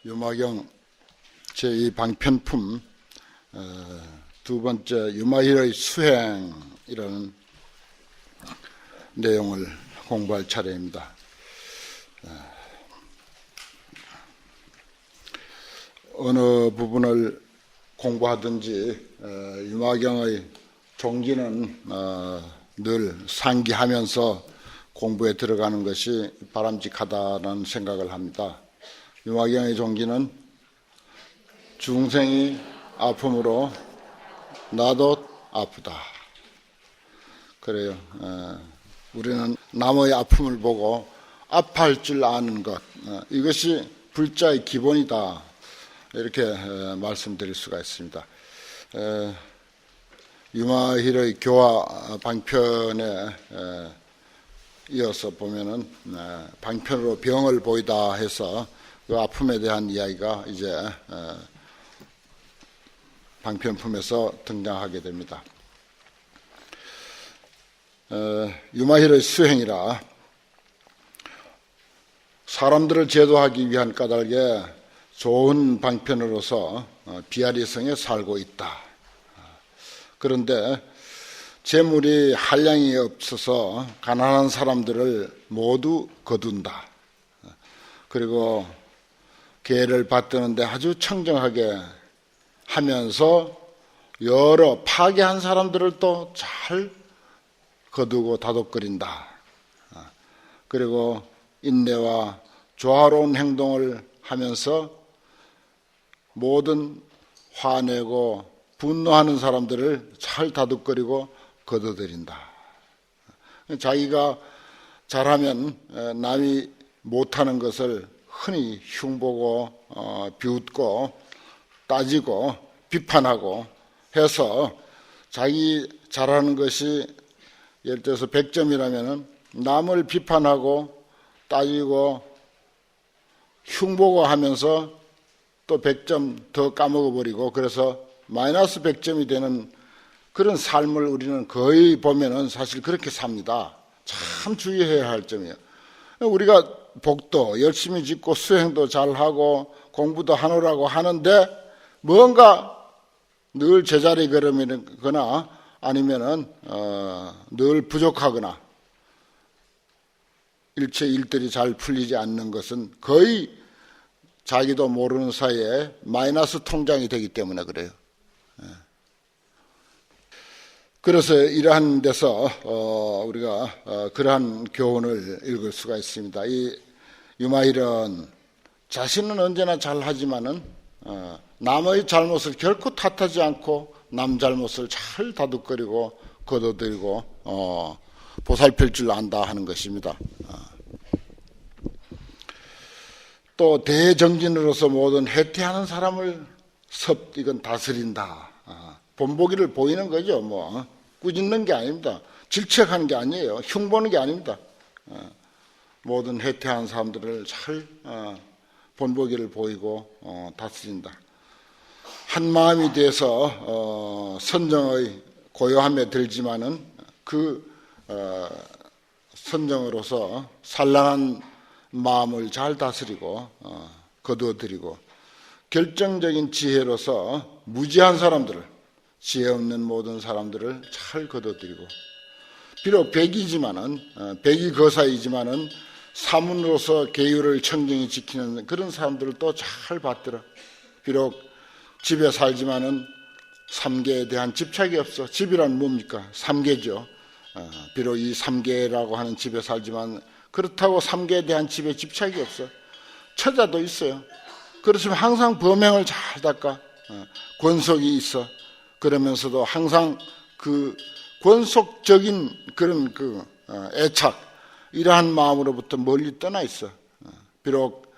유마경 제2방편품 두 번째 유마힐의 수행이라는 내용을 공부할 차례입니다. 어느 부분을 공부하든지 유마경의 종기는 늘 상기하면서 공부에 들어가는 것이 바람직하다는 생각을 합니다. 유마경의 종기는 중생이 아픔으로 나도 아프다. 그래요. 우리는 남의 아픔을 보고 아파할 줄 아는 것, 이것이 불자의 기본이다. 이렇게 말씀드릴 수가 있습니다. 유마힐의 교화 방편에 이어서 보면은 방편으로 병을 보이다 해서 그 아픔에 대한 이야기가 이제 방편품에서 등장하게 됩니다. 유마힐의 수행이라 사람들을 제도하기 위한 까닭에 좋은 방편으로서 비아리성에 살고 있다. 그런데 재물이 한량이 없어서 가난한 사람들을 모두 거둔다. 그리고 계를 받드는데 아주 청정하게 하면서 여러 파괴한 사람들을 또 잘 거두고 다독거린다. 그리고 인내와 조화로운 행동을 하면서 모든 화내고 분노하는 사람들을 잘 다독거리고 거둬들인다. 자기가 잘하면 남이 못하는 것을 흔히 흉보고 비웃고 따지고 비판하고 해서 자기 잘하는 것이 예를 들어서 100점이라면 남을 비판하고 따지고 흉보고 하면서 또 100점 더 까먹어버리고 그래서 마이너스 100점이 되는 그런 삶을 우리는 거의 보면은 사실 그렇게 삽니다. 참 주의해야 할 점이에요. 우리가 복도 열심히 짓고 수행도 잘하고 공부도 하노라고 하는데 뭔가 늘 제자리 걸음이거나 아니면은 늘 부족하거나 일체 일들이 잘 풀리지 않는 것은 거의 자기도 모르는 사이에 마이너스 통장이 되기 때문에 그래요. 그래서 이러한 데서 우리가 그러한 교훈을 읽을 수가 있습니다. 이 유마힐은 자신은 언제나 잘하지만은 남의 잘못을 결코 탓하지 않고 남 잘못을 잘 다독거리고 거둬들이고 보살필 줄 안다 하는 것입니다. 또 대정진으로서 모든 해태하는 사람을 이건 다스린다. 본보기를 보이는 거죠. 꾸짖는 게 아닙니다. 질책하는 게 아니에요. 흉보는 게 아닙니다. 모든 해태한 사람들을 잘 본보기를 보이고 다스린다. 한 마음이 돼서 선정의 고요함에 들지만은 그 선정으로서 산란한 마음을 잘 다스리고 거두어들이고 결정적인 지혜로서 무지한 사람들을 지혜 없는 모든 사람들을 잘 거둬들이고 비록 백이 거사이지만은 사문으로서 계율을 청정히 지키는 그런 사람들을 또 잘 받들어. 비록 집에 살지만은 삼계에 대한 집착이 없어. 집이란 뭡니까? 삼계죠. 비록 이 삼계라고 하는 집에 살지만 그렇다고 삼계에 대한 집에 집착이 없어. 처자도 있어요. 그렇지만 항상 범행을 잘 닦아. 권속이 있어. 그러면서도 항상 그 권속적인 그런 애착, 이러한 마음으로부터 멀리 떠나 있어. 비록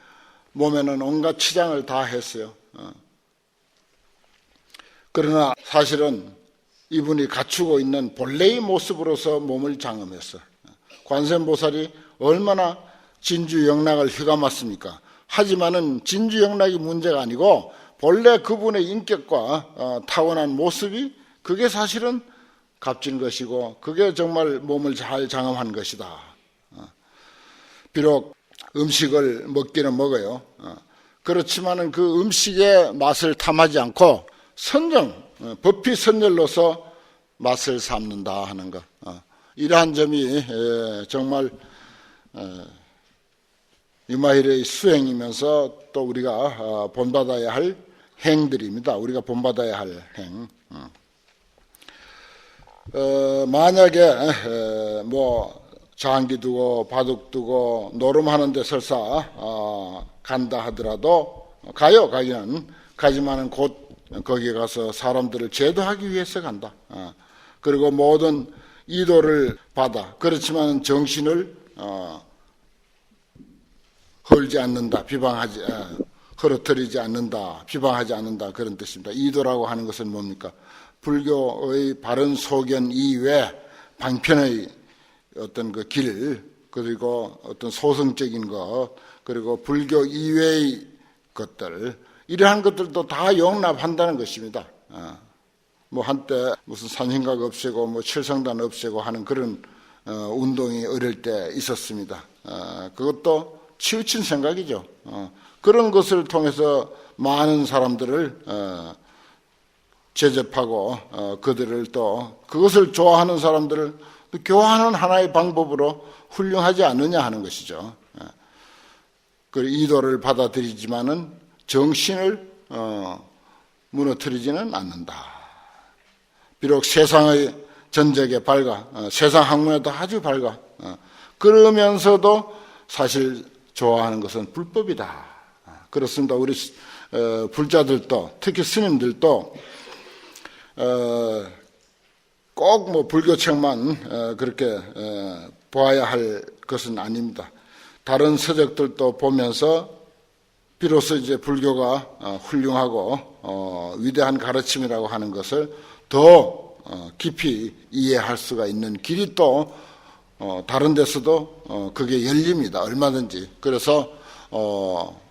몸에는 온갖 치장을 다 했어요. 그러나 사실은 이분이 갖추고 있는 본래의 모습으로서 몸을 장엄했어. 관세음보살이 얼마나 진주영락을 휘감았습니까? 하지만은 진주영락이 문제가 아니고 본래 그분의 인격과 타고난 모습이 그게 사실은 값진 것이고 그게 정말 몸을 잘 장엄한 것이다. 비록 음식을 먹기는 먹어요. 그렇지만은 그 음식의 맛을 탐하지 않고 법피 선열로서 맛을 삼는다 하는 것. 이러한 점이 정말 유마일의 수행이면서 또 우리가 본받아야 할 행들입니다. 우리가 본받아야 할 행. 만약에 장기 두고 바둑 두고 노름하는데 설사 간다 하더라도 가기는 가지만은 곧 거기에 가서 사람들을 제도하기 위해서 간다. 그리고 모든 이도를 받아. 그렇지만 정신을 헐지 않는다, 흐르트리지 않는다, 비방하지 않는다, 그런 뜻입니다. 이도라고 하는 것은 뭡니까? 불교의 바른 소견 이외 방편의 어떤 그 길, 그리고 어떤 소승적인 것, 그리고 불교 이외의 것들, 이러한 것들도 다 용납한다는 것입니다. 한때 무슨 산신각 없애고 칠성단 없애고 하는 그런 운동이 어릴 때 있었습니다. 그것도 치우친 생각이죠. 그런 것을 통해서 많은 사람들을 제접하고 그들을 또 그것을 좋아하는 사람들을 또 교화하는 하나의 방법으로 훌륭하지 않느냐 하는 것이죠. 그 이도를 받아들이지만은 정신을 무너뜨리지는 않는다. 비록 세상의 전적에 밝아, 세상 학문에도 아주 밝아. 그러면서도 사실 좋아하는 것은 불법이다. 그렇습니다. 우리 불자들도, 특히 스님들도 꼭 불교책만 그렇게 보아야 할 것은 아닙니다. 다른 서적들도 보면서 비로소 이제 불교가 훌륭하고 위대한 가르침이라고 하는 것을 더 깊이 이해할 수가 있는 길이 또 다른 데서도 그게 열립니다. 얼마든지. 그래서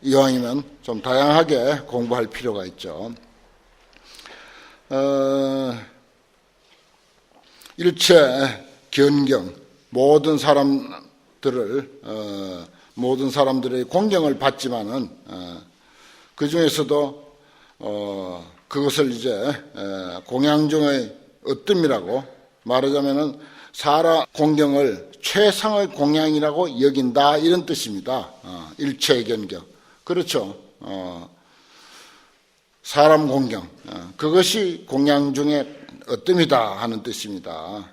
이왕이면 좀 다양하게 공부할 필요가 있죠. 일체 견경, 모든 사람들의 공경을 받지만은 그 중에서도 그것을 이제 공양중의 어뜸이라고 말하자면은 사람 공경을 최상의 공양이라고 여긴다, 이런 뜻입니다. 일체 견경. 그렇죠. 사람 공경. 그것이 공양 중에 어뜸이다 하는 뜻입니다.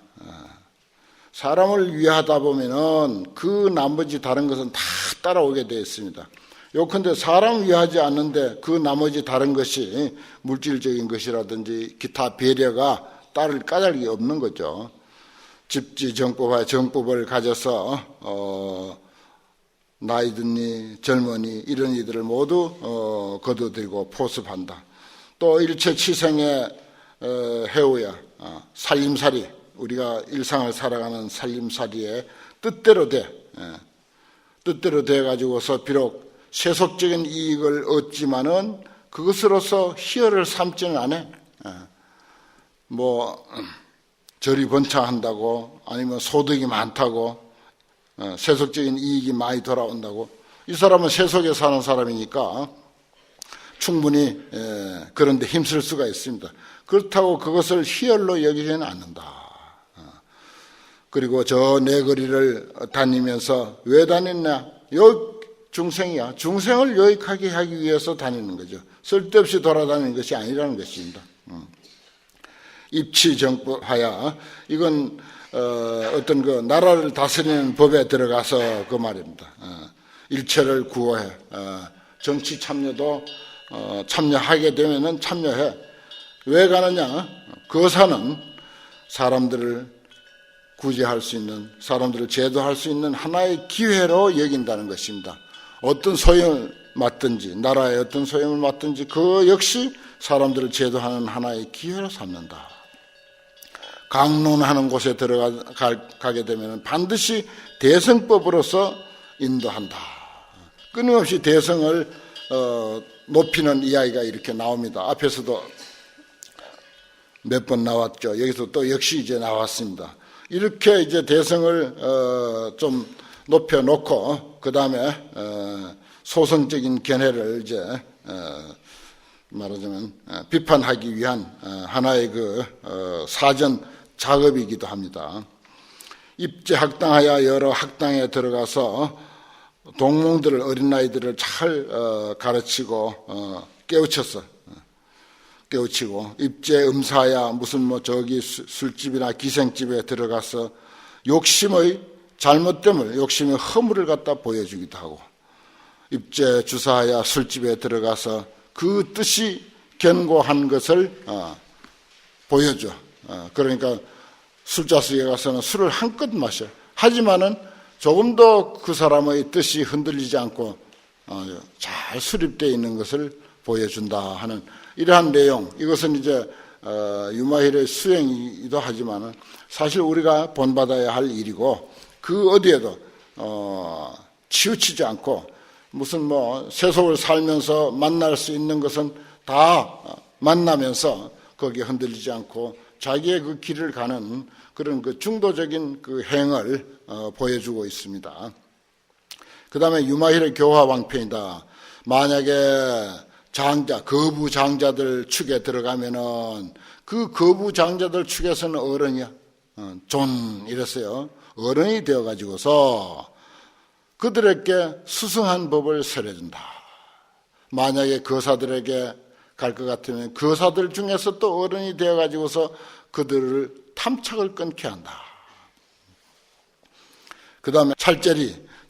사람을 위하다 보면은 그 나머지 다른 것은 다 따라오게 되어 있습니다. 요컨대 사람 위하지 않는데 그 나머지 다른 것이 물질적인 것이라든지 기타 배려가 따를 까닭이 없는 거죠. 집지정법과 정법을 가져서 나이 든니 젊은이 이런 이들을 모두 거두들고 포습한다. 또 일체 치생의 해오야 살림살이, 우리가 일상을 살아가는 살림살이의 뜻대로 돼 가지고서 비록 세속적인 이익을 얻지만은 그것으로서 희열을 삼지는 않아. 절이 번창한다고, 아니면 소득이 많다고, 세속적인 이익이 많이 돌아온다고. 이 사람은 세속에 사는 사람이니까 충분히 그런 데 힘쓸 수가 있습니다. 그렇다고 그것을 희열로 여기지는 않는다. 그리고 저 내거리를 다니면서 왜 다녔냐? 중생이야. 중생을 유익하게 하기 위해서 다니는 거죠. 쓸데없이 돌아다니는 것이 아니라는 것입니다. 입치정법하야, 이건 어떤 그 나라를 다스리는 법에 들어가서 그 말입니다. 일체를 구호해. 정치 참여도 참여하게 되면은 참여해. 왜 가느냐? 거사는 사람들을 구제할 수 있는, 사람들을 제도할 수 있는 하나의 기회로 여긴다는 것입니다. 어떤 소임을 맡든지, 나라의 어떤 소임을 맡든지 그 역시 사람들을 제도하는 하나의 기회로 삼는다. 강론하는 곳에 들어가게 되면 반드시 대성법으로서 인도한다. 끊임없이 대성을 높이는 이야기가 이렇게 나옵니다. 앞에서도 몇 번 나왔죠. 여기서 또 역시 이제 나왔습니다. 이렇게 이제 대성을 좀 높여놓고 그 다음에 소성적인 견해를 이제 말하자면 비판하기 위한 하나의 사전 작업이기도 합니다. 입제학당하여 여러 학당에 들어가서 동몽들을, 어린아이들을 잘 가르치고 깨우치고 입제 음사야 무슨 저기 술집이나 기생집에 들어가서 욕심의 허물을 갖다 보여주기도 하고, 입제 주사야 술집에 들어가서 그 뜻이 견고한 것을 보여줘. 그러니까 술자석에 가서는 술을 한껏 마셔. 하지만은 조금 더 그 사람의 뜻이 흔들리지 않고 잘 수립되어 있는 것을 보여준다 하는 이러한 내용. 이것은 이제 유마힐의 수행이기도 하지만은 사실 우리가 본받아야 할 일이고, 그 어디에도 치우치지 않고 무슨 세속을 살면서 만날 수 있는 것은 다 만나면서 거기에 흔들리지 않고 자기의 그 길을 가는 그런 중도적인 행을 보여주고 있습니다. 그 다음에 유마힐의 교화방편이다. 만약에 거부 장자들 축에 들어가면은 그 거부 장자들 축에서는 어른이야. 이랬어요. 어른이 되어가지고서 그들에게 수승한 법을 설해준다. 만약에 거사들에게 갈 것 같으면 거사들 중에서 또 어른이 되어가지고서 그들을 탐착을 끊게 한다. 그 다음에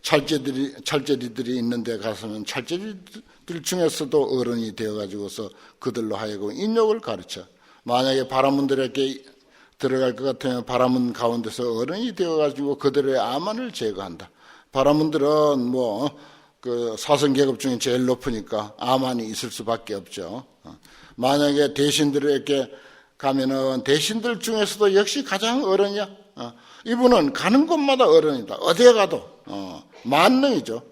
찰제리들이 있는 데 가서는 찰제리들 중에서도 어른이 되어가지고서 그들로 하여금 인욕을 가르쳐. 만약에 바라문들에게 들어갈 것 같으면 바라문 가운데서 어른이 되어가지고 그들의 아만을 제거한다. 바라문들은 사성계급 중에 제일 높으니까 아만이 있을 수밖에 없죠. 만약에 대신들에게 가면은 대신들 중에서도 역시 가장 어른이야. 이분은 가는 곳마다 어른이다. 어디에 가도 만능이죠.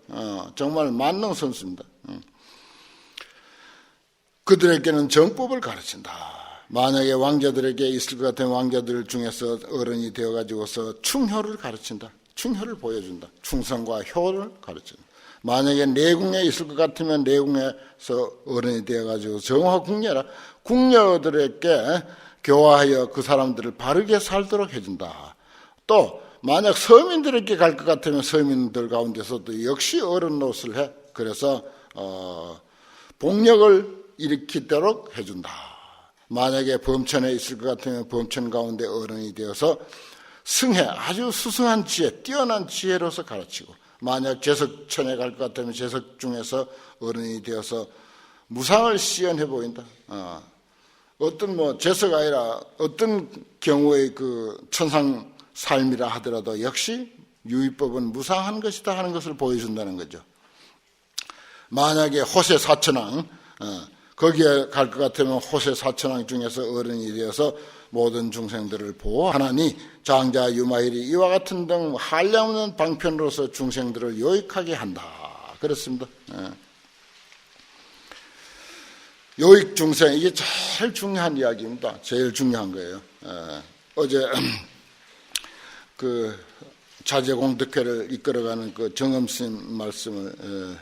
정말 만능 선수입니다. 그들에게는 정법을 가르친다. 만약에 왕자들에게 있을 것 같은 왕자들 중에서 어른이 되어가지고서 충효를 가르친다. 충효를 보여준다. 충성과 효를 가르친다. 만약에 내궁에 있을 것 같으면 내궁에서 어른이 되어가지고 정화궁녀라. 궁녀들에게 교화하여 그 사람들을 바르게 살도록 해준다. 또 만약 서민들에게 갈 것 같으면 서민들 가운데서도 역시 어른 노릇을 해. 그래서 복력을 일으키도록 해준다. 만약에 범천에 있을 것 같으면 범천 가운데 어른이 되어서 승해, 아주 수승한 지혜, 뛰어난 지혜로서 가르치고, 만약 제석천에 갈 것 같으면 제석 중에서 어른이 되어서 무상을 시연해 보인다. 어떤 제석 아니라 어떤 경우의 천상 삶이라 하더라도 역시 유의법은 무상한 것이다 하는 것을 보여준다는 거죠. 만약에 호세 사천왕, 거기에 갈 것 같으면 호세 사천왕 중에서 어른이 되어서 모든 중생들을 보호하나니 장자 유마힐이 이와 같은 등 한량없는 방편으로서 중생들을 요익하게 한다. 그렇습니다. 요익 중생, 이게 제일 중요한 이야기입니다. 제일 중요한 거예요. 어제 자제공덕회를 이끌어가는 정엄스님 말씀을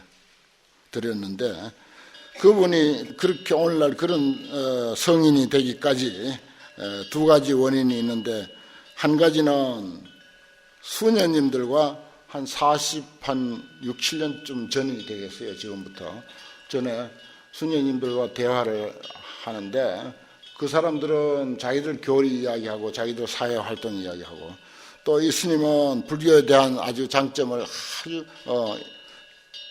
드렸는데, 그분이 그렇게 오늘날 그런 성인이 되기까지 두 가지 원인이 있는데, 한 가지는 수녀님들과 한 6, 7년쯤 전이 되겠어요. 지금부터. 전에 수녀님들과 대화를 하는데, 그 사람들은 자기들 교리 이야기하고 자기들 사회활동 이야기하고, 또 이 스님은 불교에 대한 아주 장점을 아주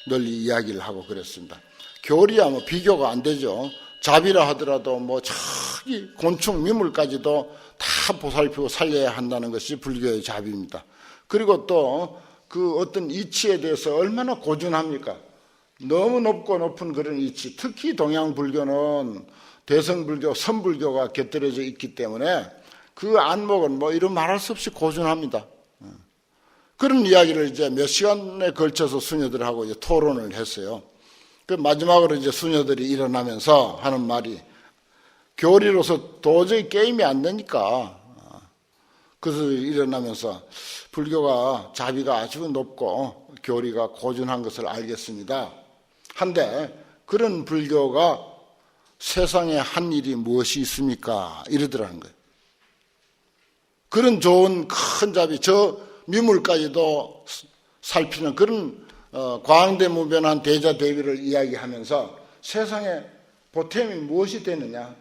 널리 이야기를 하고 그랬습니다. 교리야 비교가 안 되죠. 잡이라 하더라도 저기 곤충 미물까지도 다 보살피고 살려야 한다는 것이 불교의 잡입니다. 그리고 또 그 어떤 이치에 대해서 얼마나 고준합니까? 너무 높은 그런 이치. 특히 동양불교는 대성불교, 선불교가 곁들여져 있기 때문에 그 안목은 이런 말할 수 없이 고준합니다. 그런 이야기를 이제 몇 시간에 걸쳐서 수녀들하고 이제 토론을 했어요. 그 마지막으로 이제 수녀들이 일어나면서 하는 말이, 교리로서 도저히 게임이 안 되니까, 그래서 일어나면서 불교가 자비가 아주 높고 교리가 고준한 것을 알겠습니다. 한데 그런 불교가 세상에 한 일이 무엇이 있습니까? 이러더라는 거예요. 그런 좋은 큰 잡이 저 미물까지도 살피는 그런 광대무변한 대자대비를 이야기하면서 세상에 보탬이 무엇이 되느냐,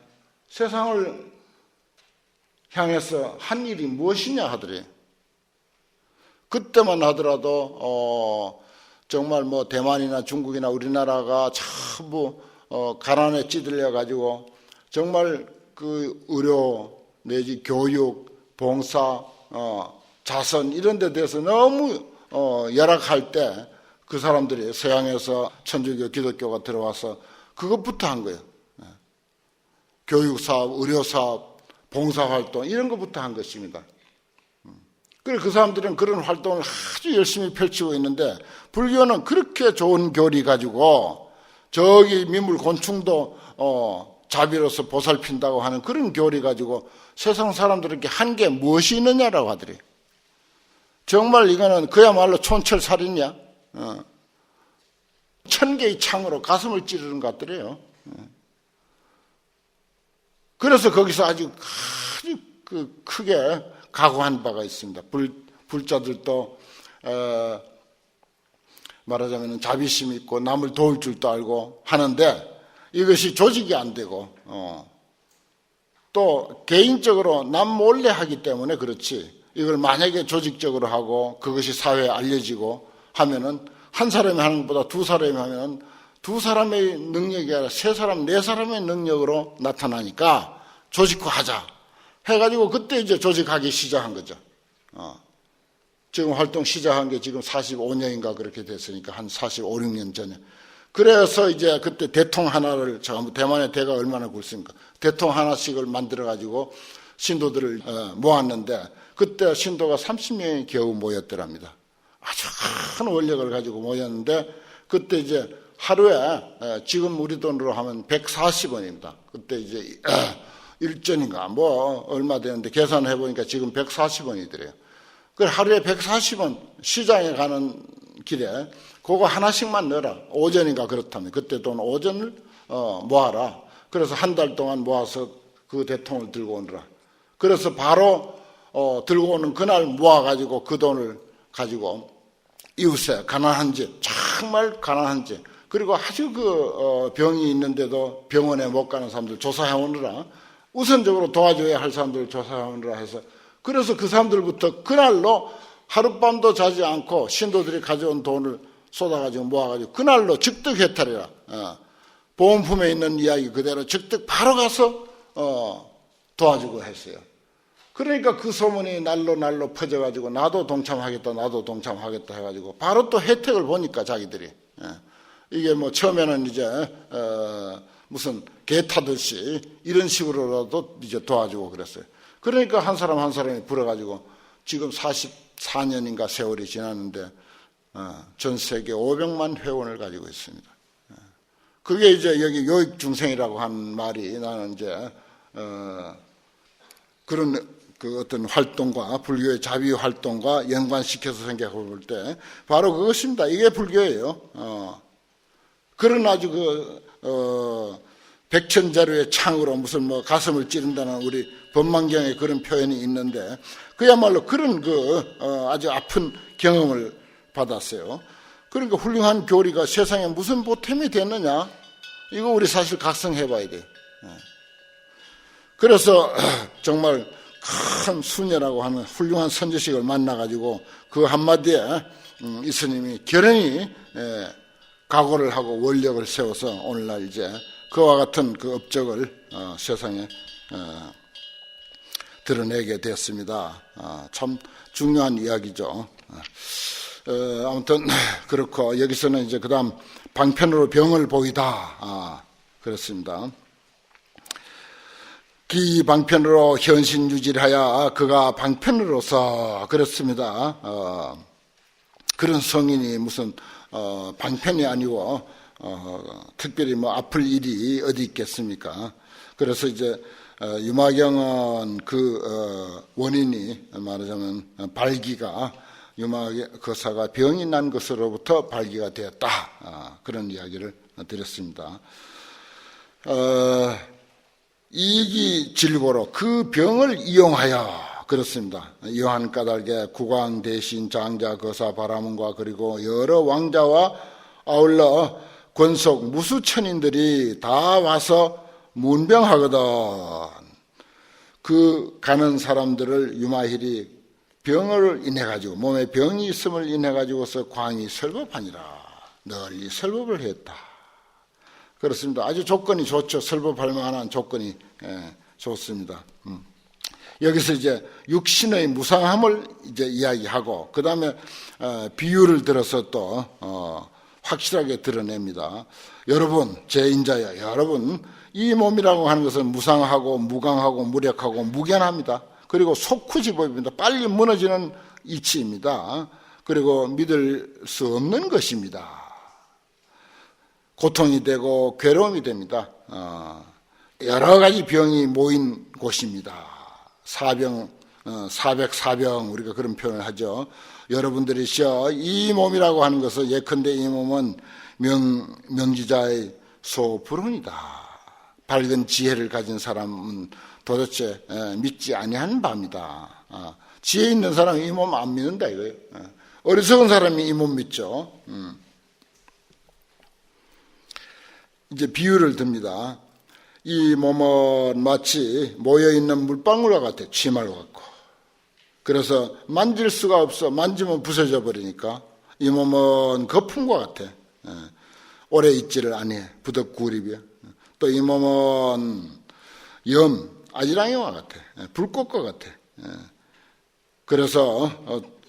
세상을 향해서 한 일이 무엇이냐 하더래요. 그때만 하더라도 정말 뭐 대만이나 중국이나 우리나라가 전부 가난에 찌들려 가지고 정말 그 의료 내지 교육, 봉사, 자선 이런 데 대해서 너무 열악할 때 그 사람들이 서양에서 천주교, 기독교가 들어와서 그것부터 한 거예요. 교육사업, 의료사업, 봉사활동 이런 것부터 한 것입니다. 그래서 그 사람들은 그런 활동을 아주 열심히 펼치고 있는데 불교는 그렇게 좋은 교리 가지고 저기 민물 곤충도 자비로서 보살핀다고 하는 그런 교리 가지고 세상 사람들에게 한 게 무엇이 있느냐라고 하더래요. 정말 이거는 그야말로 촌철살인이야. 1000개의 창으로 가슴을 찌르는 것 같더래요. 그래서 거기서 아주 크게 각오한 바가 있습니다. 불자들도 말하자면 자비심 있고 남을 도울 줄도 알고 하는데 이것이 조직이 안 되고 또 개인적으로 남 몰래 하기 때문에 그렇지, 이걸 만약에 조직적으로 하고 그것이 사회에 알려지고 하면은 한 사람이 하는 것보다 두 사람이 하면 두 사람의 능력이 아니라 세 사람, 네 사람의 능력으로 나타나니까 조직화하자 해가지고 그때 이제 조직하기 시작한 거죠. 지금 활동 시작한 게 지금 45년인가 그렇게 됐으니까 한 45, 6년 전에. 그래서 이제 그때 대통 하나를, 전부 대만의 대가 얼마나 굵습니까? 대통 하나씩을 만들어가지고 신도들을 모았는데 그때 신도가 30명이 겨우 모였더랍니다. 아주 큰 원력을 가지고 모였는데 그때 이제 하루에 지금 우리 돈으로 하면 140원입니다. 그때 이제 1전인가 뭐 얼마 되는데 계산해 보니까 지금 140원이더래요. 그 하루에 140원 시장에 가는 길에 그거 하나씩만 넣어라. 5전인가 그렇다면 그때 돈 5전을 모아라. 그래서 한 달 동안 모아서 그 대통을 들고 오느라. 그래서 바로 들고 오는 그날 모아가지고 그 돈을 가지고 이웃에 가난한지, 정말 가난한지, 그리고 아주 병이 있는데도 병원에 못 가는 사람들 조사해 오느라, 우선적으로 도와줘야 할 사람들을 조사해 오느라 해서, 그래서 그 사람들부터 그날로 하룻밤도 자지 않고 신도들이 가져온 돈을 쏟아가지고 모아가지고 그날로 즉득해탈이라, 보험품에 있는 이야기 그대로 즉득 바로 가서 도와주고 했어요. 그러니까 그 소문이 날로 퍼져가지고 나도 동참하겠다 해가지고 바로 또 혜택을 보니까 자기들이 이게 뭐 처음에는 이제 무슨 개 타듯이 이런 식으로라도 이제 도와주고 그랬어요. 그러니까 한 사람 한 사람이 불어가지고 지금 44년인가 세월이 지났는데 전 세계 500만 회원을 가지고 있습니다. 그게 이제 여기 요익중생이라고 한 말이 나는 이제 그런 그 어떤 활동과 불교의 자비 활동과 연관시켜서 생각해 볼 때 바로 그것입니다. 이게 불교예요. 그런 아주 백천자루의 창으로 무슨 뭐 가슴을 찌른다는 우리 법망경에 그런 표현이 있는데 그야말로 그런 아주 아픈 경험을 받았어요. 그러니까 훌륭한 교리가 세상에 무슨 보탬이 됐느냐? 이거 우리 사실 각성해 봐야 돼. 그래서 정말 큰 수녀라고 하는 훌륭한 선지식을 만나가지고 그 한마디에 이 스님이 결연히 각오를 하고 원력을 세워서 오늘날 이제 그와 같은 그 업적을 세상에 드러내게 되었습니다. 참 중요한 이야기죠. 아무튼 그렇고 여기서는 이제 그 다음 방편으로 병을 보이다. 그렇습니다. 기 방편으로 현신유질하여 그가 방편으로서 그렇습니다. 그런 성인이 무슨 방편이 아니고 특별히 뭐 아플 일이 어디 있겠습니까? 그래서 이제 유마경은 그 원인이 말하자면 발기가 유마 거사가 병이 난 것으로부터 발기가 되었다. 그런 이야기를 드렸습니다. 이익이 질고로 그 병을 이용하여 그렇습니다. 요한 까닭에 국왕 대신 장자 거사 바라문과 그리고 여러 왕자와 아울러 권속 무수천인들이 다 와서 문병하거든. 그 가는 사람들을 유마힐이 병을 인해 가지고 몸에 병이 있음을 인해 가지고서 광이 설법하니라. 널리 설법을 했다. 그렇습니다. 아주 조건이 좋죠. 설법할 만한 조건이 좋습니다. 여기서 이제 육신의 무상함을 이제 이야기하고 그 다음에 비유를 들어서 또 확실하게 드러냅니다. 여러분, 제 인자여, 여러분, 이 몸이라고 하는 것은 무상하고 무강하고 무력하고 무견합니다. 그리고 속후지법입니다. 빨리 무너지는 이치입니다. 그리고 믿을 수 없는 것입니다. 고통이 되고 괴로움이 됩니다. 여러 가지 병이 모인 곳입니다. 사백사병 우리가 그런 표현을 하죠. 여러분들이시여 이 몸이라고 하는 것은 예컨대 이 몸은 명지자의 소불운이다. 밝은 지혜를 가진 사람은 도대체 믿지 아니하는 바입니다. 지혜 있는 사람이 이 몸 안 믿는다 이거예요. 어리석은 사람이 이 몸 믿죠. 이제 비유를 듭니다. 이 몸은 마치 모여있는 물방울과 같아. 취말과 같고. 그래서 만질 수가 없어. 만지면 부서져 버리니까 이 몸은 거품과 같아. 오래 있지를 아니해. 부덕구립이야. 또 이 몸은 아지랑이와 같아. 불꽃과 같아. 그래서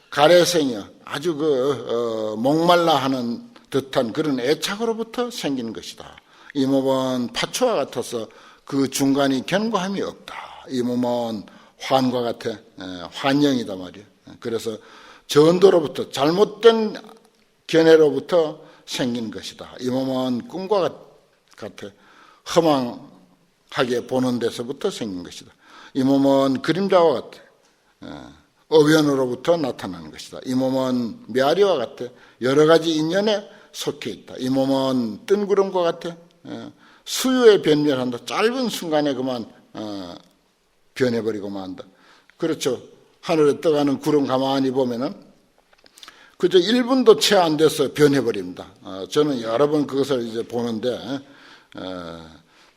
가래생이야. 아주 목말라 하는 듯한 그런 애착으로부터 생긴 것이다. 이 몸은 파초와 같아서 그 중간이 견고함이 없다. 이 몸은 환과 같아. 환영이다 말이야. 그래서 전도로부터 잘못된 견해로부터 생긴 것이다. 이 몸은 꿈과 같아. 허망하게 보는 데서부터 생긴 것이다. 이 몸은 그림자와 같아. 어변으로부터 나타나는 것이다. 이 몸은 메아리와 같아. 여러 가지 인연에 속해 있다. 이 몸은 뜬구름과 같아. 수유에 변멸한다. 짧은 순간에 그만 변해버리고 만다. 그렇죠. 하늘에 떠가는 구름 가만히 보면은 그저 1분도 채 안 돼서 변해버립니다. 저는 여러 번 그것을 이제 보는데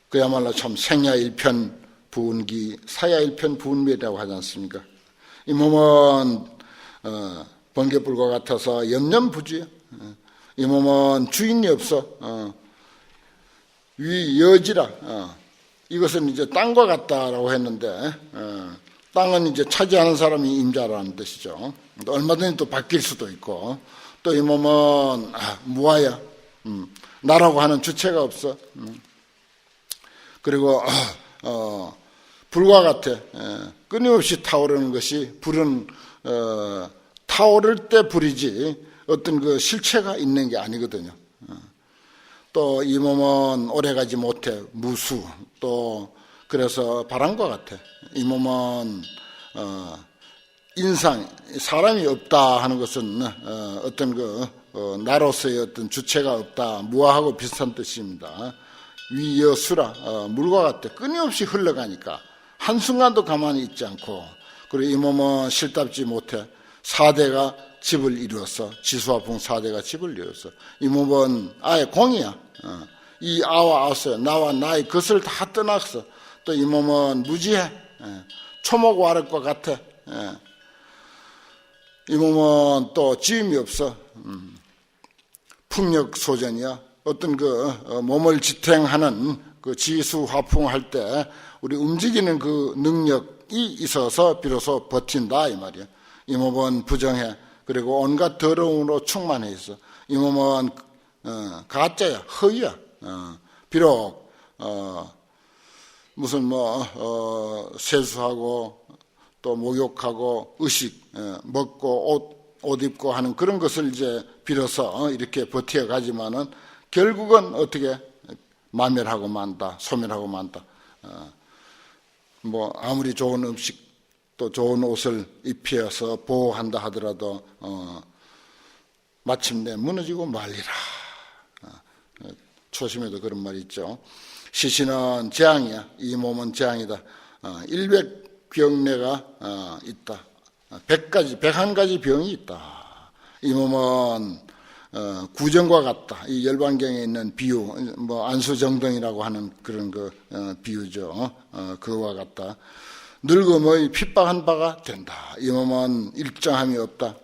그야말로 참 생야일편 부운기, 사야일편 부운멸이라고 하지 않습니까? 이 몸은 번개불과 같아서 염려부주야. 이 몸은 주인이 없어. 위여지라. 이것은 이제 땅과 같다라고 했는데 땅은 이제 차지하는 사람이 임자라는 뜻이죠. 얼마든지 또 바뀔 수도 있고 또 이 몸은 무아야. 나라고 하는 주체가 없어. 그리고 불과 같아. 끊임없이 타오르는 것이 불은 타오를 때 불이지 어떤 그 실체가 있는 게 아니거든요. 또 이 몸은 오래가지 못해. 무수. 또 그래서 바람과 같아. 이 몸은 인상, 사람이 없다 하는 것은 어떤 나로서의 어떤 주체가 없다. 무아하고 비슷한 뜻입니다. 위여수라. 물과 같아. 끊임없이 흘러가니까 한순간도 가만히 있지 않고 그리고 이 몸은 실답지 못해. 4대가 집을 이루었어. 지수화풍 4대가 집을 이루었어. 이 몸은 아예 공이야. 이 아와 아서 나와 나의 것을 다 떠났어. 또 이 몸은 무지해. 초목와륵과 같아. 이 몸은 또 지음이 없어. 풍력소전이야. 어떤 몸을 지탱하는 지수화풍할 때 우리 움직이는 그 능력이 있어서 비로소 버틴다 이 말이야. 이 몸은 부정해. 그리고 온갖 더러움으로 충만해 있어. 이 몸은 가짜야. 허위야. 비록 무슨 세수하고 또 목욕하고 의식 먹고 옷 입고 하는 그런 것을 이제 빌어서 이렇게 버텨가지만은 결국은 어떻게 마멸하고 만다. 소멸하고 만다. 아무리 좋은 음식도 또 좋은 옷을 입혀서 보호한다 하더라도 마침내 무너지고 말리라. 초심에도 그런 말이 있죠. 시신은 재앙이야. 이 몸은 재앙이다. 100병내가 있다. 101가지 병이 있다. 이 몸은 구정과 같다. 이 열반경에 있는 비유, 안수정등이라고 하는 그런 비유죠. 그와 같다. 늙음의 핍박한 바가 된다. 이 몸은 일정함이 없다.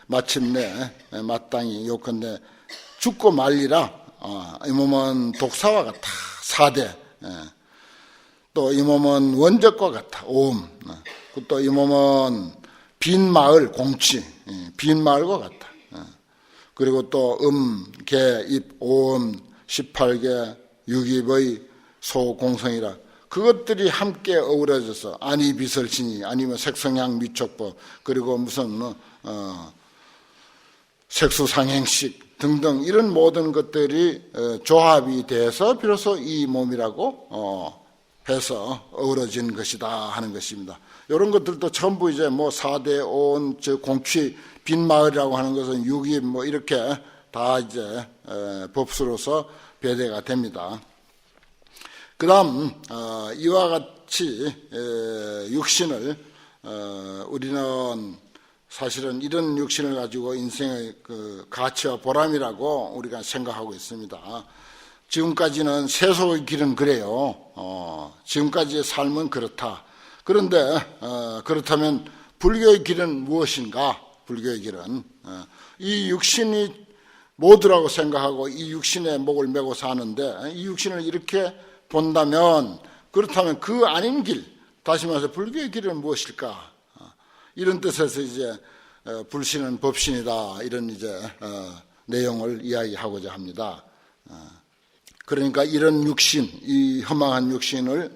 마침내 마땅히 요컨대 죽고 말리라. 이 몸은 독사와 같아. 사대. 또 이 몸은 원적과 같아. 오음. 또 이 몸은 빈 마을, 공치. 빈 마을과 같아. 그리고 또 개, 입, 오음, 18개, 육입의 소공성이라. 그것들이 함께 어우러져서 안이비설신이 아니면 색성향 미촉법 그리고 무슨 색수상행식 등등 이런 모든 것들이 조합이 돼서 비로소 이 몸이라고 해서 어우러진 것이다 하는 것입니다. 이런 것들도 전부 이제 4대 온 공취 빈마을이라고 하는 것은 육입 이렇게 다 이제 법수로서 배대가 됩니다. 그 다음 이와 같이 육신을 우리는 사실은 이런 육신을 가지고 인생의 가치와 보람이라고 우리가 생각하고 있습니다. 지금까지는 세속의 길은 그래요. 지금까지의 삶은 그렇다. 그런데 그렇다면 불교의 길은 무엇인가? 불교의 길은 이 육신이 모두라고 생각하고 이 육신에 목을 메고 사는데 이 육신을 이렇게 본다면 그렇다면 그 아닌 길, 다시 말해서 불교의 길은 무엇일까? 이런 뜻에서 이제 불신은 법신이다 이런 이제 내용을 이야기하고자 합니다. 그러니까 이런 육신, 이 허망한 육신을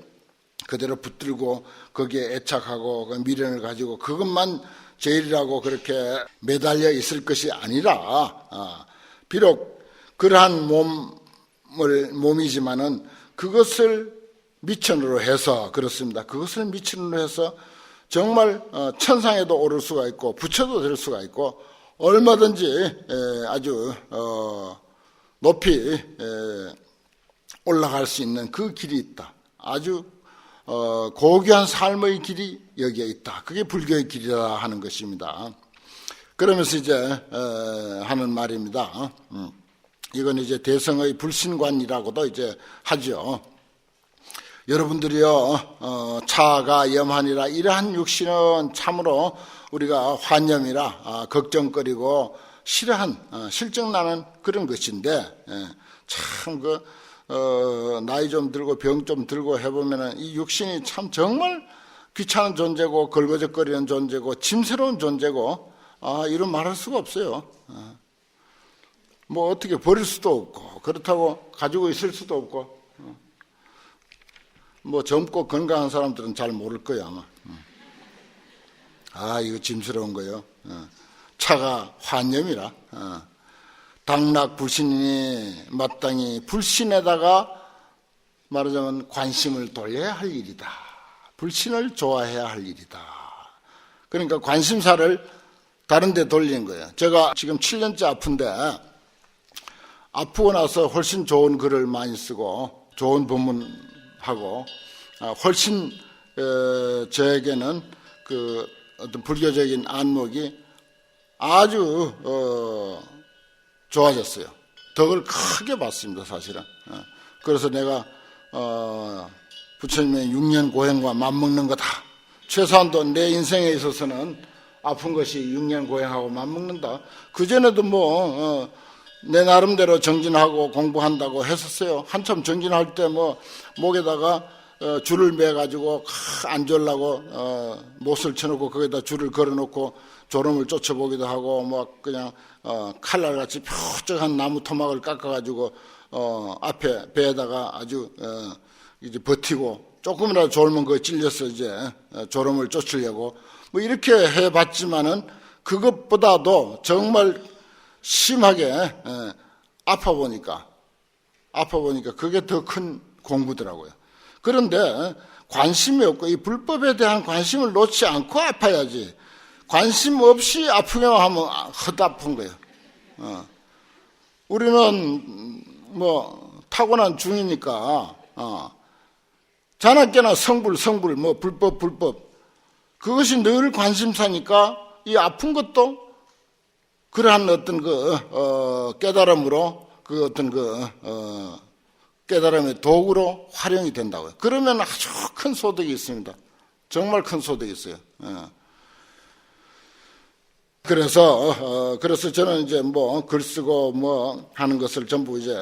그대로 붙들고 거기에 애착하고 그 미련을 가지고 그것만 제일이라고 그렇게 매달려 있을 것이 아니라 비록 그러한 몸이지만은 그것을 미천으로 해서 그렇습니다. 그것을 미천으로 해서 정말 천상에도 오를 수가 있고 부처도 될 수가 있고 얼마든지 아주 높이 올라갈 수 있는 그 길이 있다. 아주 고귀한 삶의 길이 여기에 있다. 그게 불교의 길이라 하는 것입니다. 그러면서 이제 하는 말입니다. 이건 이제 대성의 불신관이라고도 이제 하죠. 여러분들이요, 차가 염하니라 이러한 육신은 참으로 우리가 환염이라 걱정거리고 싫어한 실증나는 그런 것인데 참 나이 좀 들고 병 좀 들고 해보면은 이 육신이 참 정말 귀찮은 존재고 걸거적거리는 존재고 짐스러운 존재고 이런 말할 수가 없어요. 어떻게 버릴 수도 없고 그렇다고 가지고 있을 수도 없고 젊고 건강한 사람들은 잘 모를 거야 아마. 이거 짐스러운 거요. 차가 환염이라. 당락 불신이니 마땅히 불신에다가 말하자면 관심을 돌려야 할 일이다. 불신을 좋아해야 할 일이다. 그러니까 관심사를 다른 데 돌리는 거예요. 제가 지금 7년째 아픈데 아프고 나서 훨씬 좋은 글을 많이 쓰고 좋은 법문하고 훨씬 저에게는 그 어떤 불교적인 안목이 아주 좋아졌어요. 덕을 크게 봤습니다, 사실은. 그래서 내가 부처님의 6년 고행과 맞먹는 거다. 최소한도 내 인생에 있어서는 아픈 것이 6년 고행하고 맞먹는다. 그전에도 내 나름대로 정진하고 공부한다고 했었어요. 한참 정진할 때 목에다가 줄을 매가지고 안 졸라고 못을 쳐놓고 거기다 줄을 걸어놓고 졸음을 쫓아보기도 하고 그냥 칼날같이 뾰족한 나무 토막을 깎아가지고 앞에 배에다가 아주 이제 버티고 조금이라도 졸면 그거 찔려서 이제 졸음을 쫓으려고 이렇게 해봤지만은 그것보다도 정말 심하게 아파 보니까 그게 더 큰 공부더라고요. 그런데 관심이 없고 이 불법에 대한 관심을 놓지 않고 아파야지. 관심 없이 아프기만 하면 헛아픈 거예요. 우리는 뭐 타고난 중이니까 자나깨나 성불 뭐 불법 그것이 늘 관심사니까 이 아픈 것도 그러한 어떤 깨달음으로 그 어떤 깨달음의 도구로 활용이 된다고요. 그러면 아주 큰 소득이 있습니다. 정말 큰 소득이 있어요. 그래서 저는 이제 뭐 글 쓰고 뭐 하는 것을 전부 이제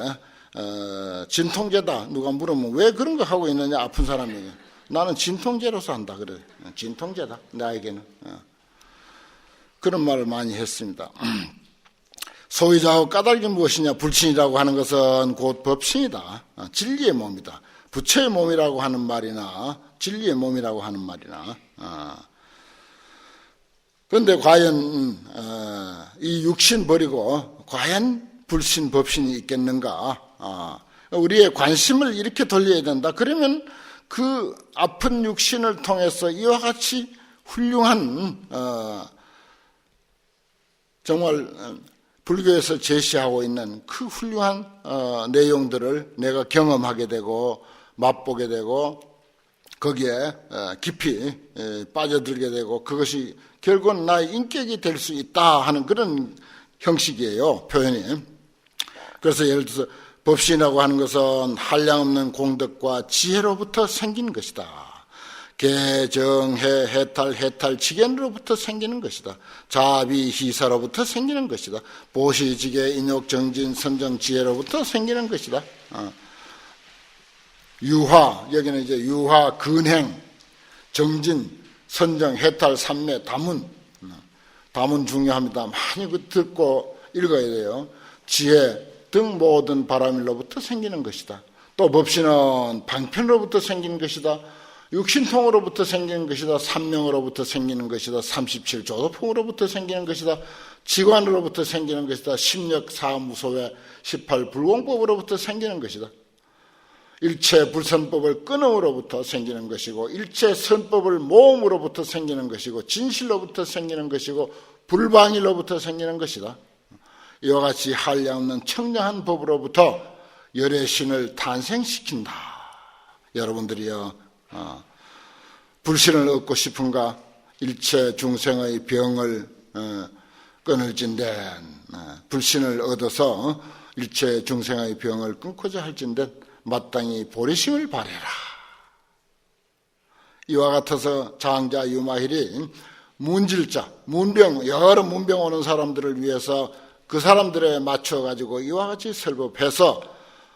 진통제다. 누가 물으면 왜 그런 거 하고 있느냐, 아픈 사람에게. 나는 진통제로서 한다 그래. 진통제다, 나에게는. 그런 말을 많이 했습니다. 소유자의 까닭이 무엇이냐? 불신이라고 하는 것은 곧 법신이다. 진리의 몸이다. 부처의 몸이라고 하는 말이나 진리의 몸이라고 하는 말이나. 그런데 과연 이 육신 버리고 과연 불신 법신이 있겠는가? 우리의 관심을 이렇게 돌려야 된다. 그러면 그 아픈 육신을 통해서 이와 같이 훌륭한 정말 불교에서 제시하고 있는 그 훌륭한 내용들을 내가 경험하게 되고 맛보게 되고 거기에 깊이 빠져들게 되고 그것이 결국은 나의 인격이 될 수 있다 하는 그런 형식이에요, 표현이. 그래서 예를 들어서 법신이라고 하는 것은 한량없는 공덕과 지혜로부터 생긴 것이다. 개정해 해탈 지견으로부터 생기는 것이다. 자비 희사로부터 생기는 것이다. 보시지계 인욕 정진 선정 지혜로부터 생기는 것이다. 유화, 여기는 이제 유화 근행 정진 선정 해탈 삼매 다문 중요합니다. 많이 듣고 읽어야 돼요. 지혜 등 모든 바람일로부터 생기는 것이다. 또 법신은 방편으로부터 생기는 것이다. 육신통으로부터 생기는 것이다. 삼명으로부터 생기는 것이다. 37조도풍으로부터 생기는 것이다. 지관으로부터 생기는 것이다. 심력 사무소외 18불공법으로부터 생기는 것이다. 일체 불선법을 끊음으로부터 생기는 것이고 일체 선법을 모음으로부터 생기는 것이고 진실로부터 생기는 것이고 불방일로부터 생기는 것이다. 이와 같이 한량없는 청량한 법으로부터 열의 신을 탄생시킨다. 여러분들이요, 불신을 얻고 싶은가? 일체 중생의 병을 끊을진된 불신을 얻어서 일체 중생의 병을 끊고자 할진된 마땅히 보리심을 바래라. 이와 같아서 장자 유마힐이 문질자, 문병, 여러 문병 오는 사람들을 위해서 그 사람들에 맞춰가지고 이와 같이 설법해서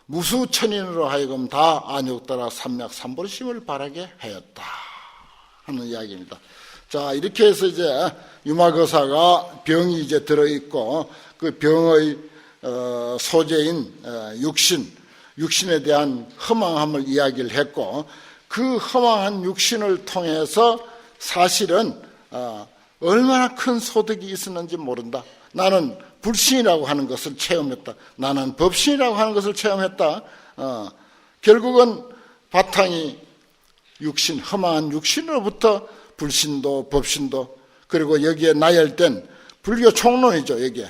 무수천인으로 하여금 다 안욕따라 삼약 삼보리심을 바라게 하였다 하는 이야기입니다. 자, 이렇게 해서 이제 유마거사가 병이 이제 들어있고 그 병의 소재인 육신에 대한 허망함을 이야기를 했고 그 허망한 육신을 통해서 사실은 얼마나 큰 소득이 있었는지 모른다. 나는 불신이라고 하는 것을 체험했다. 나는 법신이라고 하는 것을 체험했다. 결국은 바탕이 육신, 허망한 육신으로부터 불신도 법신도 그리고 여기에 나열된 불교 총론이죠. 여기에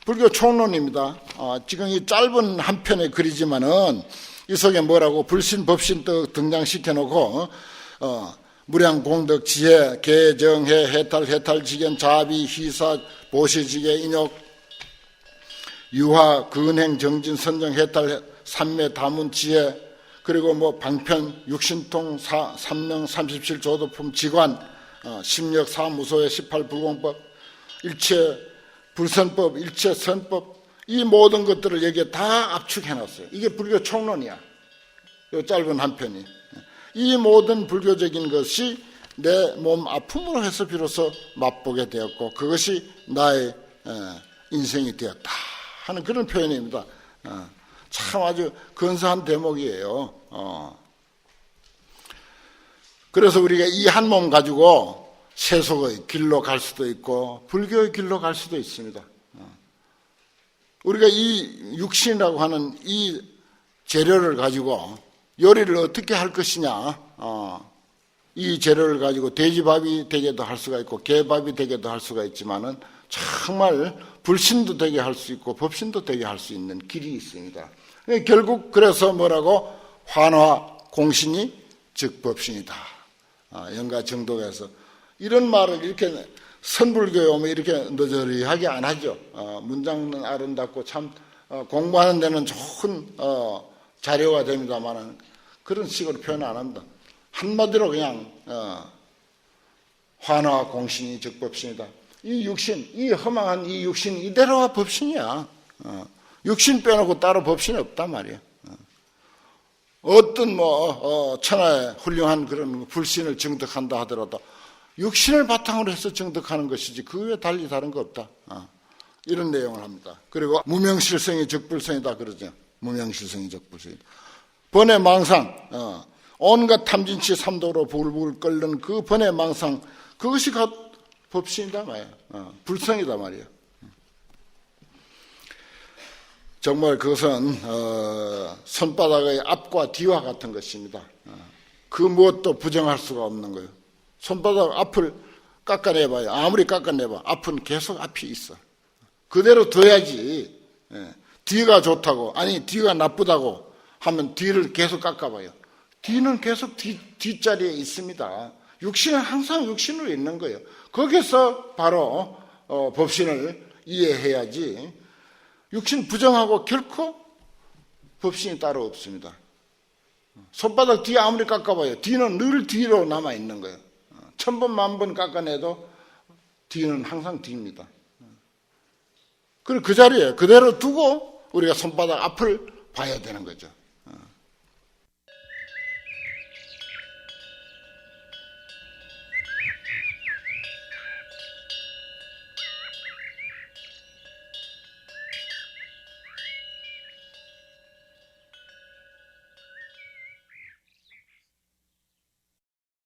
불교 총론입니다. 지금 이 짧은 한 편의 글이지만은 이 속에 뭐라고 불신 법신 또 등장시켜놓고 무량 공덕 지혜 개정해 해탈 지견 자비 희사 보시지계 인욕 유화 근행 정진 선정 해탈 삼매 다문 지혜 그리고 뭐 방편 육신통 삼명 37조도품 지관 심력 사무소의 18불공법 일체 불선법 일체 선법 이 모든 것들을 여기에 다 압축해놨어요. 이게 불교 총론이야. 이 짧은 한 편이. 이 모든 불교적인 것이 내 몸 아픔으로 해서 비로소 맛보게 되었고 그것이 나의 인생이 되었다 하는 그런 표현입니다. 참 아주 근사한 대목이에요. 그래서 우리가 이 한 몸 가지고 세속의 길로 갈 수도 있고 불교의 길로 갈 수도 있습니다. 우리가 이 육신이라고 하는 이 재료를 가지고 요리를 어떻게 할 것이냐. 이 재료를 가지고 돼지밥이 되게도 할 수가 있고 개밥이 되게도 할 수가 있지만은 정말 불신도 되게 할 수 있고 법신도 되게 할 수 있는 길이 있습니다. 결국 그래서 뭐라고 환화 공신이 즉 법신이다. 영가 정독에서 이런 말을 이렇게 선불교에 오면 이렇게 너저리하게 안 하죠. 문장은 아름답고 참 공부하는 데는 좋은 자료가 됩니다만 그런 식으로 표현 안 합니다. 한마디로 그냥 환화 공신이 즉 법신이다. 이 육신, 이 허망한 이 육신 이대로가 법신이야. 육신 빼놓고 따로 법신이 없단 말이야. 어떤 천하의 훌륭한 그런 불신을 정득한다 하더라도 육신을 바탕으로 해서 정득하는 것이지 그 외에 달리 다른 거 없다. 이런 내용을 합니다. 그리고 무명실성이 적불성이다 그러죠. 무명실성이 적불성이다. 번외 망상, 온갖 탐진치 삼독으로 부글부글 끓는 그 번외 망상, 그것이 곧 법신이다 말이야. 불성이다 말이야. 정말 그것은 손바닥의 앞과 뒤와 같은 것입니다. 그 무엇도 부정할 수가 없는 거예요. 손바닥 앞을 깎아내봐요. 아무리 깎아내봐 앞은 계속 앞이 있어. 그대로 둬야지. 뒤가 좋다고 아니 뒤가 나쁘다고 하면 뒤를 계속 깎아봐요. 뒤는 계속 뒷자리에 있습니다. 육신은 항상 육신으로 있는 거예요. 거기서 바로 법신을 이해해야지. 육신 부정하고 결코 법신이 따로 없습니다. 손바닥 뒤에 아무리 깎아봐요. 뒤는 늘 뒤로 남아있는 거예요. 1000번, 10,000번 깎아내도 뒤는 항상 뒤입니다. 그리고 그 자리에 그대로 두고 우리가 손바닥 앞을 봐야 되는 거죠.